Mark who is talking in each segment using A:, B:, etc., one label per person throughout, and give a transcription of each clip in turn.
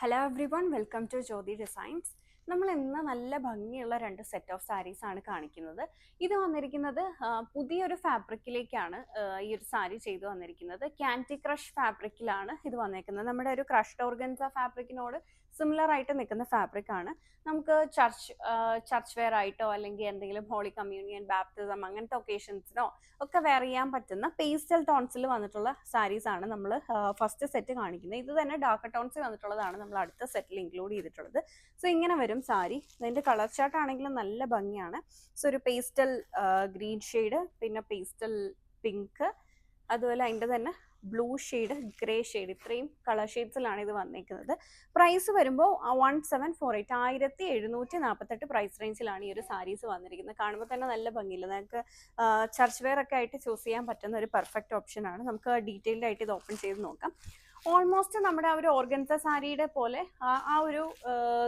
A: Hello everyone, welcome to Jyoti designs. നമ്മൾ ഇന്ന് നല്ല ഭംഗിയുള്ള രണ്ട് സെറ്റ് ഓഫ് സാരീസ് ആണ് കാണിക്കുന്നത്. ഇത് വന്നിരിക്കുന്നത് പുതിയൊരു ഫാബ്രിക്കിലേക്കാണ്. ഈ ഒരു സാരി ചെയ്തു വന്നിരിക്കുന്നത് ക്യാൻറ്റി ക്രഷ് ഫാബ്രിക്കിലാണ് ഇത് വന്നിരിക്കുന്നത്. നമ്മുടെ ഒരു ക്രഷ്ഡ് ഓർഗൻസ ഫാബ്രിക്കിനോട് സിമിലർ ആയിട്ട് നിൽക്കുന്ന ഫാബ്രിക് ആണ്. നമുക്ക് ചർച്ച് വെയർ ആയിട്ടോ അല്ലെങ്കിൽ എന്തെങ്കിലും ഹോളി കമ്മ്യൂണിയൻ, ബാപ്റ്റിസം അങ്ങനത്തെ ഒക്കേഷൻസിനോ ഒക്കെ വെയർ ചെയ്യാൻ പറ്റുന്ന പേസ്റ്റൽ ടോൺസിൽ വന്നിട്ടുള്ള സാരീസ് ആണ് നമ്മൾ ഫസ്റ്റ് സെറ്റ് കാണിക്കുന്നത്. ഇത് തന്നെ ഡാർക്ക് ടോൺസിൽ വന്നിട്ടുള്ളതാണ് നമ്മൾ അടുത്ത സെറ്റിൽ ഇൻക്ലൂഡ് ചെയ്തിട്ടുള്ളത്. സോ ഇങ്ങനെ വരും സാരി. ഇതിന്റെ കളർ ചാർട്ട് ആണെങ്കിലും നല്ല ഭംഗിയാണ്. സോ ഒരു പേസ്റ്റൽ ഗ്രീൻ ഷെയ്ഡ്, പിന്നെ പേസ്റ്റൽ പിങ്ക്, അതുപോലെ അതിൻ്റെ തന്നെ ബ്ലൂ ഷെയ്ഡ്, ഗ്രേ ഷെയ്ഡ്, ഇത്രയും കളർ ഷെയ്ഡ്സിലാണ് ഇത് വന്നിരിക്കുന്നത്. പ്രൈസ് വരുമ്പോൾ 1748, 1748 പ്രൈസ് റേഞ്ചിലാണ് ഈ ഒരു സാരീസ് വന്നിരിക്കുന്നത്. കാണുമ്പോൾ തന്നെ നല്ല ഭംഗിയില്ല. നമുക്ക് ചർച്ച് വെയർ ഒക്കെ ആയിട്ട് ചൂസ് ചെയ്യാൻ പറ്റുന്ന ഒരു പെർഫെക്റ്റ് ഓപ്ഷൻ ആണ്. നമുക്ക് ഡീറ്റെയിൽഡ് ആയിട്ട് ഇത് ഓപ്പൺ ചെയ്ത് നോക്കാം. ഓൾമോസ്റ്റ് നമ്മുടെ ആ ഒരു ഓർഗൻസ സാരിയുടെ പോലെ ആ ഒരു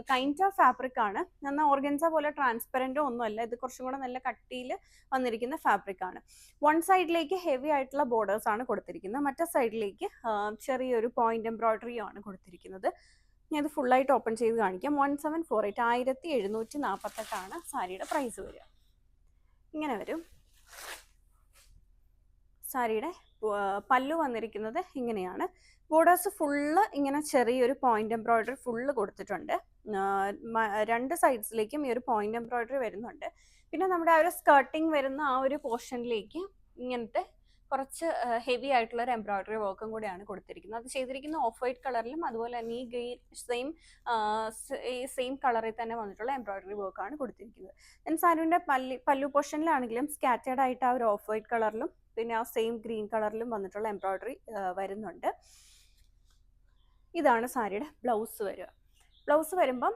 A: കൈൻഡ് ഓഫ് ഫാബ്രിക് ആണ്. എന്നാൽ ഓർഗൻസ പോലെ ട്രാൻസ്പെറൻറ്റോ ഒന്നുമല്ല. ഇത് കുറച്ചും കൂടെ നല്ല കട്ടിയിൽ വന്നിരിക്കുന്ന ഫാബ്രിക് ആണ്. വൺ സൈഡിലേക്ക് ഹെവി ആയിട്ടുള്ള ബോർഡേഴ്സ് ആണ് കൊടുത്തിരിക്കുന്നത്, മറ്റേ സൈഡിലേക്ക് ചെറിയൊരു പോയിന്റ് എംബ്രോയിഡറിയും ആണ് കൊടുത്തിരിക്കുന്നത്. ഞാൻ ഇത് ഫുള്ളായിട്ട് ഓപ്പൺ ചെയ്ത് കാണിക്കാം. 1748, 1748 സാരിയുടെ പ്രൈസ് വരിക. ഇങ്ങനെ വരും. സാരിയുടെ പല്ലു വന്നിരിക്കുന്നത് ഇങ്ങനെയാണ്. ബോർഡേഴ്സ് ഫുള്ള് ഇങ്ങനെ ചെറിയൊരു പോയിന്റ് എംബ്രോയിഡറി ഫുള്ള് കൊടുത്തിട്ടുണ്ട്. രണ്ട് സൈഡ്സിലേക്കും ഈ ഒരു പോയിന്റ് എംബ്രോയിഡറി വരുന്നുണ്ട്. പിന്നെ നമ്മുടെ ആ ഒരു സ്കർട്ടിങ് വരുന്ന ആ ഒരു പോർഷനിലേക്ക് ഇങ്ങനത്തെ കുറച്ച് ഹെവി ആയിട്ടുള്ള ഒരു എംബ്രോയിഡറി വർക്കും കൂടെയാണ് കൊടുത്തിരിക്കുന്നത്. അത് ചെയ്തിരിക്കുന്ന ഓഫ് വൈറ്റ് കളറിലും അതുപോലെ തന്നെ ഈ ഗ്രീൻ സെയിം കളറിൽ തന്നെ വന്നിട്ടുള്ള എംബ്രോയിഡറി വർക്കാണ് കൊടുത്തിരിക്കുന്നത്. ദെൻ സാരിയുടെ പല്ലു പോർഷനിലാണെങ്കിലും സ്കാറ്റേഡ് ആയിട്ട് ആ ഒരു ഓഫ് വൈറ്റ് കളറിലും പിന്നെ ആ സെയിം ഗ്രീൻ കളറിലും വന്നിട്ടുള്ള എംബ്രോയിഡറി വരുന്നുണ്ട്. ഇതാണ് സാരിയുടെ ബ്ലൗസ് വരിക. ബ്ലൗസ് വരുമ്പം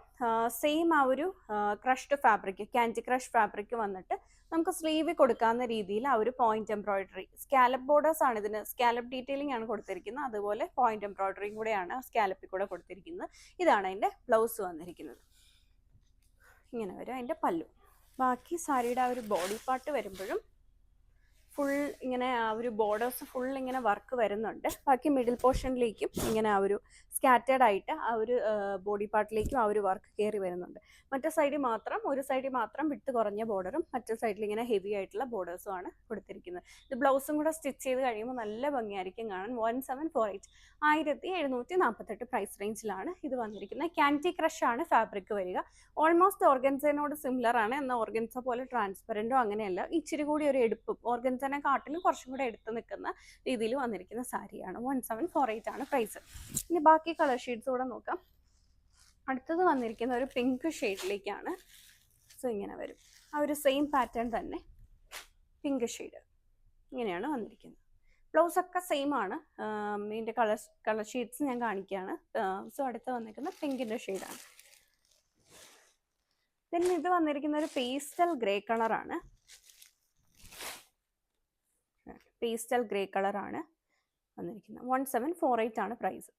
A: സെയിം ആ ഒരു crushed fabric, candy crush fabric വന്നിട്ട് നമുക്ക് സ്ലീവ് കൊടുക്കാവുന്ന രീതിയിൽ ആ ഒരു പോയിന്റ് എംബ്രോയിഡറി, സ്കാലപ്പ് ബോർഡേഴ്സ് ആണ് ഇതിന്, സ്കാലപ്പ് ഡീറ്റെയിലിംഗ് ആണ് കൊടുത്തിരിക്കുന്നത്. അതുപോലെ പോയിന്റ് എംബ്രോയിഡറിയും കൂടെയാണ് സ്കാലപ്പിൽ കൂടെ കൊടുത്തിരിക്കുന്നത്. ഇതാണ് അതിൻ്റെ ബ്ലൗസ് വന്നിരിക്കുന്നത്. ഇങ്ങനെ വരും അതിൻ്റെ പല്ലു. ബാക്കി സാരിയുടെ ആ ഒരു ബോഡി പാർട്ട് വരുമ്പോഴും ഫുൾ ഇങ്ങനെ ആ ഒരു ബോർഡേഴ്സ് ഫുൾ ഇങ്ങനെ വർക്ക് വരുന്നുണ്ട്. ബാക്കി മിഡിൽ പോർഷനിലേക്കും ഇങ്ങനെ ആ ഒരു സ്കാറ്റേഡ് ആയിട്ട് ആ ഒരു ബോഡി പാർട്ടിലേക്കും ആ ഒരു വർക്ക് കയറി വരുന്നുണ്ട്. മറ്റേ സൈഡിൽ മാത്രം, ഒരു സൈഡിൽ മാത്രം വിട്ട് കുറഞ്ഞ ബോർഡറും മറ്റേ സൈഡിൽ ഇങ്ങനെ ഹെവി ആയിട്ടുള്ള ബോർഡേഴ്സും ആണ് കൊടുത്തിരിക്കുന്നത്. ഇത് ബ്ലൗസും കൂടെ സ്റ്റിച്ച് ചെയ്ത് കഴിയുമ്പോൾ നല്ല ഭംഗിയായിരിക്കും കാണാൻ. 1748, 1748 പ്രൈസ് റേഞ്ചിലാണ് ഇത് വന്നിരിക്കുന്നത്. ക്യാൻറ്റി ക്രഷ് ആണ് ഫാബ്രിക് വരിക. ഓൾമോസ്റ്റ് ഓർഗൻസയോട് സിമിലർ ആണ്. എന്നാൽ ഓർഗൻസ പോലെ ട്രാൻസ്പെറൻറ്റോ അങ്ങനെയല്ല, ഇച്ചിരി കൂടി ഒരു എടുപ്പും ഓർഗൻസനെ കാട്ടിലും കുറച്ചും കൂടെ എടുത്ത് നിൽക്കുന്ന രീതിയിൽ വന്നിരിക്കുന്ന സാരിയാണ്. 1748 പ്രൈസ്. ഇനി ബാക്കി കളർ ഷെയ്ഡ്സ് കൂടെ നോക്കാം. അടുത്തത് വന്നിരിക്കുന്ന ഒരു പിങ്ക് ഷെയ്ഡിലേക്കാണ്. സോ ഇങ്ങനെ വരും. ആ ഒരു സെയിം പാറ്റേൺ തന്നെ പിങ്ക് ഷെയ്ഡ് ഇങ്ങനെയാണ് വന്നിരിക്കുന്നത്. ബ്ലൗസ് ഒക്കെ സെയിം ആണ്. ഇതിൻ്റെ കളർ ഷെയ്ഡ്സ് ഞാൻ കാണിക്കുകയാണ്. സോ അടുത്ത് വന്നിരിക്കുന്ന പിങ്കിൻ്റെ ഷെയ്ഡാണ്. പിന്നെ ഇത് വന്നിരിക്കുന്ന ഒരു പേസ്റ്റൽ ഗ്രേ കളറാണ്. പേസ്റ്റൽ ഗ്രേ കളറാണ് വന്നിരിക്കുന്നത്. 1748 പ്രൈസ്.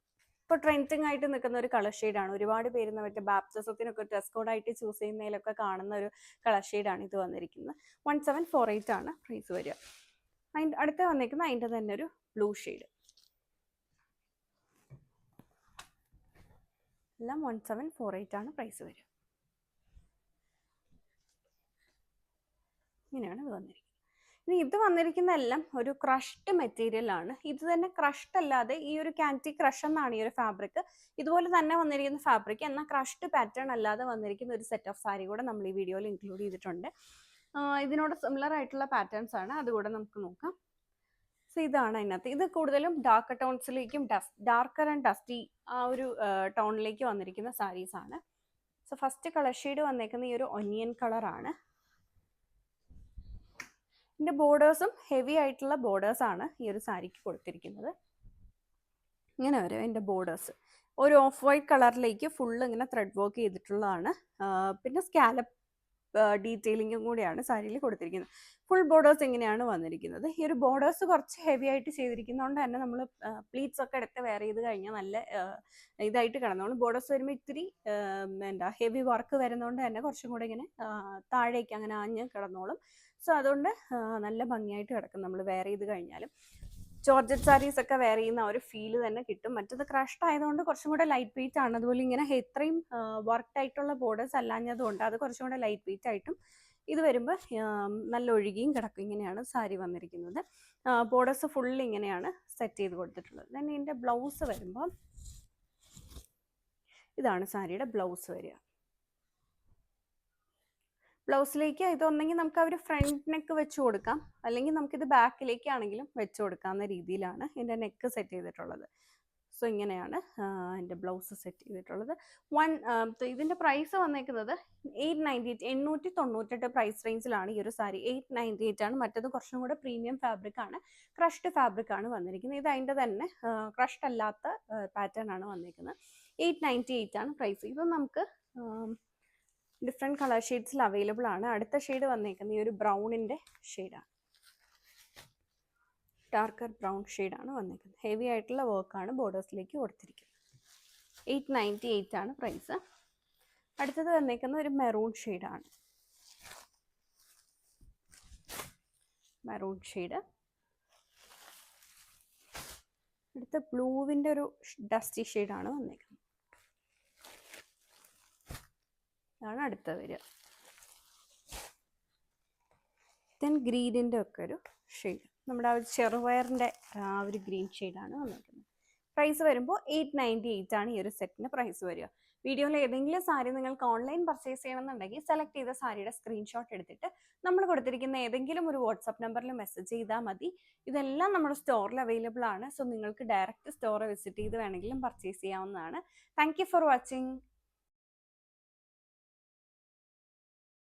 A: ഇപ്പോൾ ട്രെൻഡിങ് ആയിട്ട് നിൽക്കുന്ന ഒരു കളർ ഷെയ്ഡാണ്. ഒരുപാട് പേര് മറ്റേ ബാപ്റ്റിസത്തിനൊക്കെ ഡ്രസ് കോഡായിട്ട് ചൂസ് ചെയ്യുന്നതിലൊക്കെ കാണുന്ന ഒരു കളർ ഷെയ്ഡാണ് ഇത് വന്നിരിക്കുന്നത്. 1748 പ്രൈസ് വരിക. അടുത്ത് വന്നിരിക്കുന്ന അതിൻ്റെ തന്നെ ഒരു ബ്ലൂ ഷെയ്ഡ്. എല്ലാം 1748 പ്രൈസ് വരിക. ഇങ്ങനെയാണ് ഇത് വന്നിരിക്കുന്നത്. ഇനി ഇത് വന്നിരിക്കുന്ന എല്ലാം ഒരു ക്രഷ്ഡ് മെറ്റീരിയൽ ആണ്. ഇത് തന്നെ ക്രഷ്ഡ് അല്ലാതെ ഈ ഒരു ക്യാൻറ്റി ക്രഷ് എന്നാണ് ഈ ഒരു ഫാബ്രിക്. ഇതുപോലെ തന്നെ വന്നിരിക്കുന്ന ഫാബ്രിക്, എന്നാൽ ക്രഷ്ഡ് പാറ്റേൺ അല്ലാതെ വന്നിരിക്കുന്ന ഒരു സെറ്റ് ഓഫ് സാരി കൂടെ നമ്മൾ ഈ വീഡിയോയിൽ ഇൻക്ലൂഡ് ചെയ്തിട്ടുണ്ട്. ഇതിനോട് സിമിലർ ആയിട്ടുള്ള പാറ്റേൺസ് ആണ്, അതുകൂടെ നമുക്ക് നോക്കാം. സോ ഇതാണ് അതിനകത്ത്. ഇത് കൂടുതലും ഡാർക്ക് ടോൺസിലേക്കും ഡാർക്കർ ആൻഡ് ഡസ്റ്റി ആ ഒരു ടോണിലേക്ക് വന്നിരിക്കുന്ന സാരീസ് ആണ്. സോ ഫസ്റ്റ് കളർ ഷെയ്ഡ് വന്നേക്കുന്ന ഈ ഒരു ഒനിയൻ കളറാണ്. ഇതിൻ്റെ ബോർഡേഴ്സും ഹെവി ആയിട്ടുള്ള ബോർഡേഴ്സ് ആണ് ഈ ഒരു സാരിക്ക് കൊടുത്തിരിക്കുന്നത്. ഇങ്ങനെ വരും അതിൻ്റെ ബോർഡേഴ്സ്. ഒരു ഓഫ് വൈറ്റ് കളറിലേക്ക് ഫുള്ള് ഇങ്ങനെ ത്രെഡ് വർക്ക് ചെയ്തിട്ടുള്ളതാണ്. പിന്നെ സ്കാലപ്പ് ഡീറ്റെയിലിങ്ങും കൂടിയാണ് സാരിയിൽ കൊടുത്തിരിക്കുന്നത്. ഫുൾ ബോർഡേഴ്സ് ഇങ്ങനെയാണ് വന്നിരിക്കുന്നത്. ഈ ഒരു ബോർഡേഴ്സ് കുറച്ച് ഹെവി ആയിട്ട് ചെയ്തിരിക്കുന്നതുകൊണ്ട് തന്നെ നമ്മൾ പ്ലീറ്റ്സ് ഒക്കെ എടുത്ത് വെയർ ചെയ്ത് കഴിഞ്ഞാൽ നല്ല ഇതായിട്ട് കിടന്നോളും. ബോർഡേഴ്സ് വരുമ്പോൾ ഇത്തിരി ഹെവി വർക്ക് വരുന്നതുകൊണ്ട് തന്നെ കുറച്ചും കൂടെ ഇങ്ങനെ താഴേക്ക് അങ്ങനെ ആഞ്ഞ് കിടന്നോളും. സോ അതുകൊണ്ട് നല്ല ഭംഗിയായിട്ട് കിടക്കും നമ്മൾ വെയർ ചെയ്ത് കഴിഞ്ഞാലും. ജോർജറ്റ് സാരീസ് ഒക്കെ വെയർ ചെയ്യുന്ന ആ ഒരു ഫീല് തന്നെ കിട്ടും. മറ്റത് ക്രഷ്ഡ് ആയതുകൊണ്ട് കുറച്ചും കൂടെ ലൈറ്റ് വെയിറ്റ് ആണ്. അതുപോലെ ഇങ്ങനെ ഇത്രയും വർക്ക്ഡ് ആയിട്ടുള്ള ബോർഡേഴ്സ് അല്ലാഞ്ഞതുകൊണ്ട് അത് കുറച്ചും കൂടെ ലൈറ്റ് വെയിറ്റ് ആയിട്ടും ഇത് വരുമ്പോൾ നല്ല ഒഴുകിയും കിടക്കും. ഇങ്ങനെയാണ് സാരി വന്നിരിക്കുന്നത്. ബോർഡേഴ്സ് ഫുൾ ഇങ്ങനെയാണ് സെറ്റ് ചെയ്ത് കൊടുത്തിട്ടുള്ളത്. then ഇതിൻ്റെ ബ്ലൗസ് വരുമ്പോൾ ഇതാണ് സാരിയുടെ ബ്ലൗസ് വരിക. ബ്ലൗസിലേക്ക് ഇതൊന്നെങ്കിൽ നമുക്ക് അവർ ഫ്രണ്ട് നെക്ക് വെച്ച് കൊടുക്കാം, അല്ലെങ്കിൽ നമുക്കിത് ബാക്കിലേക്കാണെങ്കിലും വെച്ച് കൊടുക്കാവുന്ന രീതിയിലാണ് ഇതിൻ്റെ നെക്ക് സെറ്റ് ചെയ്തിട്ടുള്ളത്. സോ ഇങ്ങനെയാണ് എൻ്റെ ബ്ലൗസ് സെറ്റ് ചെയ്തിട്ടുള്ളത്. ഇതിൻ്റെ പ്രൈസ് വന്നേക്കുന്നത് 898 898 പ്രൈസ് റേഞ്ചിലാണ് ഈ ഒരു സാരി. 898 ആണ്. മറ്റത് കുറച്ചും കൂടെ പ്രീമിയം ഫാബ്രിക് ആണ്, ക്രഷ്ഡ് ഫാബ്രിക് ആണ് വന്നിരിക്കുന്നത്. ഇത് അതിൻ്റെ തന്നെ ക്രഷ്ഡ് അല്ലാത്ത പാറ്റേൺ ആണ് വന്നിരിക്കുന്നത്. 898 ആണ് പ്രൈസ്. ഇത് നമുക്ക് ഡിഫറെൻറ്റ് കളർ ഷെയ്ഡ്സിൽ അവൈലബിൾ ആണ്. അടുത്ത ഷെയ്ഡ് വന്നേക്കുന്നത് ഈ ഒരു ബ്രൗണിൻ്റെ ഷെയ്ഡാണ്, ഡാർക്കർ ബ്രൗൺ ഷെയ്ഡാണ് വന്നിരിക്കുന്നത്. ഹെവി ആയിട്ടുള്ള വർക്കാണ് ബോർഡേഴ്സിലേക്ക് കൊടുത്തിരിക്കുന്നത്. 898 ആണ് പ്രൈസ്. അടുത്തത് വന്നേക്കുന്ന ഒരു മെറൂൺ ഷെയ്ഡാണ്, മെറൂൺ ഷെയ്ഡ്. അടുത്ത ബ്ലൂവിൻ്റെ ഒരു ഡസ്റ്റി ഷെയ്ഡാണ് വന്നേക്കുന്നത്. ഇതാണ് അടുത്ത വരിക. ദെൻ ഗ്രീനിൻ്റെ ഒക്കെ ഒരു ഷെയ്ഡ്, നമ്മുടെ ആ ഒരു ചെറുപയറിൻ്റെ ആ ഒരു ഗ്രീൻ ഷെയ്ഡാണ് വന്നിരിക്കുന്നത്. പ്രൈസ് വരുമ്പോൾ 898 ആണ് ഈ ഒരു സെറ്റിന് പ്രൈസ് വരിക. വീഡിയോയിൽ ഏതെങ്കിലും സാരി നിങ്ങൾക്ക് ഓൺലൈൻ പർച്ചേസ് ചെയ്യണമെന്നുണ്ടെങ്കിൽ സെലക്ട് ചെയ്ത സാരിയുടെ സ്ക്രീൻഷോട്ട് എടുത്തിട്ട് നമ്മൾ കൊടുത്തിരിക്കുന്ന ഏതെങ്കിലും ഒരു വാട്സാപ്പ് നമ്പറിൽ മെസ്സേജ് ചെയ്താൽ മതി. ഇതെല്ലാം നമ്മുടെ സ്റ്റോറിൽ അവൈലബിൾ ആണ്. സോ നിങ്ങൾക്ക് ഡയറക്റ്റ് സ്റ്റോർ വിസിറ്റ് ചെയ്ത് വേണമെങ്കിലും പർച്ചേസ് ചെയ്യാവുന്നതാണ്. Thank you for watching.